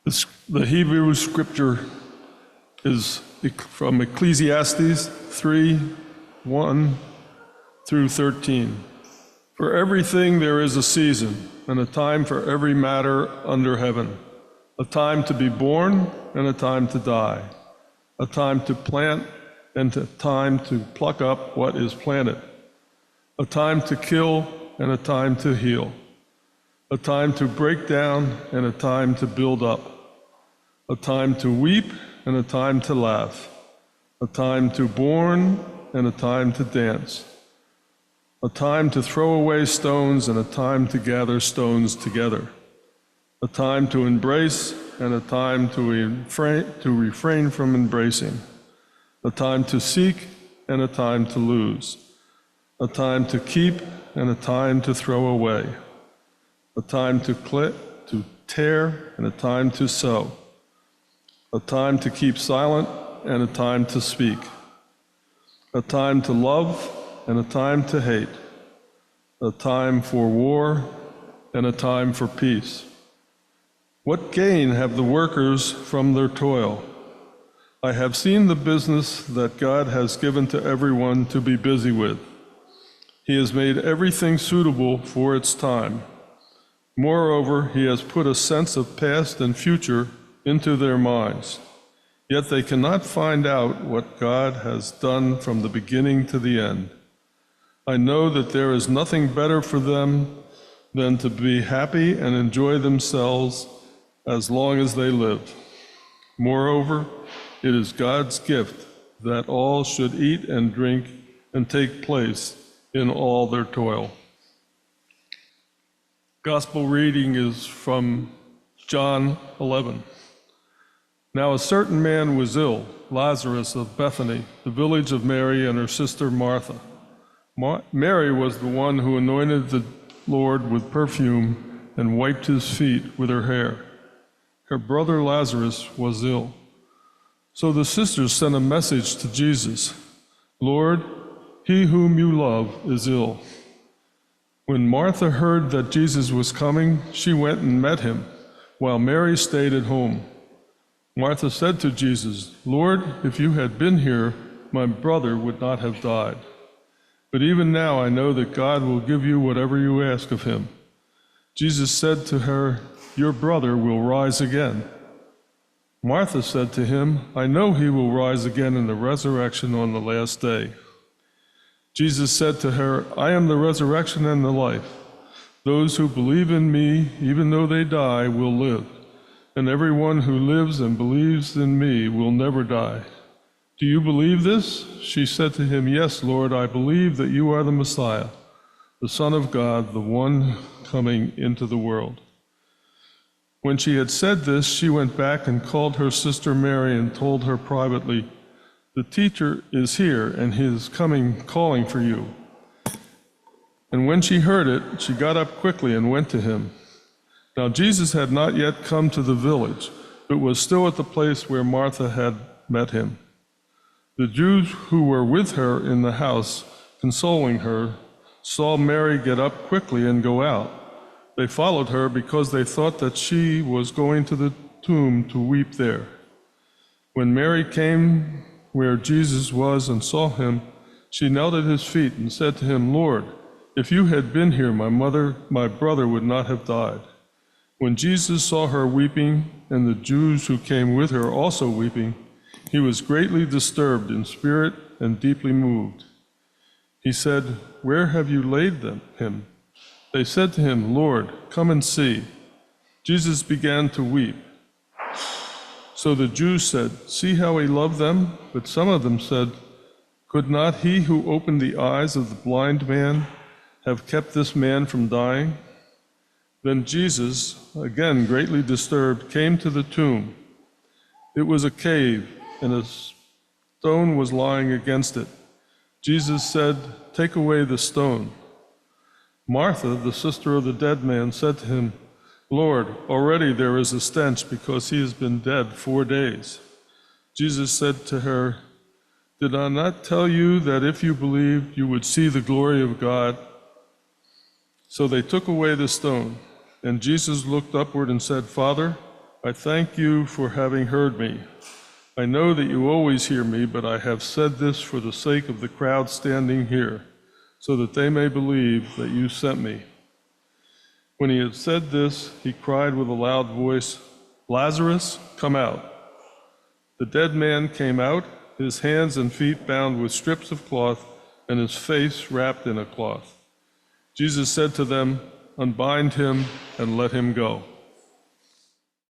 The Hebrew scripture is from Ecclesiastes 3:1 through 13. For everything there is a season, and a time for every matter under heaven, a time to be born and a time to die, a time to plant and a time to pluck up what is planted, a time to kill and a time to heal, a time to break down and a time to build up, a time to weep and a time to laugh, a time to mourn and a time to dance, a time to throw away stones and a time to gather stones together, a time to embrace and a time to refrain from embracing, a time to seek and a time to lose, a time to keep and a time to throw away, a time to tear and a time to sow, a time to keep silent and a time to speak, a time to love and a time to hate, a time for war and a time for peace. What gain have the workers from their toil? I have seen the business that God has given to everyone to be busy with. He has made everything suitable for its time. Moreover, he has put a sense of past and future into their minds. Yet they cannot find out what God has done from the beginning to the end. I know that there is nothing better for them than to be happy and enjoy themselves as long as they live. Moreover, it is God's gift that all should eat and drink and take place in all their toil. Gospel reading is from John 11. Now a certain man was ill, Lazarus of Bethany, the village of Mary and her sister Martha. Mary was the one who anointed the Lord with perfume and wiped his feet with her hair. Her brother Lazarus was ill. So the sisters sent a message to Jesus, Lord, he whom you love is ill. When Martha heard that Jesus was coming, she went and met him, while Mary stayed at home. Martha said to Jesus, Lord, if you had been here, my brother would not have died. But even now I know that God will give you whatever you ask of him. Jesus said to her, your brother will rise again. Martha said to him, I know he will rise again in the resurrection on the last day. Jesus said to her, I am the resurrection and the life. Those who believe in me, even though they die, will live. And everyone who lives and believes in me will never die. Do you believe this? She said to him, Yes, Lord, I believe that you are the Messiah, the Son of God, the one coming into the world. When she had said this, she went back and called her sister Mary and told her privately, the teacher is here and he is coming calling for you. And when she heard it, she got up quickly and went to him. Now Jesus had not yet come to the village, but was still at the place where Martha had met him. The Jews who were with her in the house, consoling her, saw Mary get up quickly and go out. They followed her because they thought that she was going to the tomb to weep there. When Mary came where Jesus was and saw him, she knelt at his feet and said to him, Lord, if you had been here, my brother would not have died. When Jesus saw her weeping, and the Jews who came with her also weeping, he was greatly disturbed in spirit and deeply moved. He said, Where have you laid him? They said to him, Lord, come and see. Jesus began to weep. So the Jews said, See how he loved them? But some of them said, Could not he who opened the eyes of the blind man have kept this man from dying? Then Jesus, again greatly disturbed, came to the tomb. It was a cave, and a stone was lying against it. Jesus said, Take away the stone. Martha, the sister of the dead man, said to him, Lord, already there is a stench because he has been dead 4 days. Jesus said to her, Did I not tell you that if you believed, you would see the glory of God? So they took away the stone, and Jesus looked upward and said, Father, I thank you for having heard me. I know that you always hear me, but I have said this for the sake of the crowd standing here, so that they may believe that you sent me." When he had said this, he cried with a loud voice, "Lazarus, come out." The dead man came out, his hands and feet bound with strips of cloth, and his face wrapped in a cloth. Jesus said to them, "Unbind him and let him go."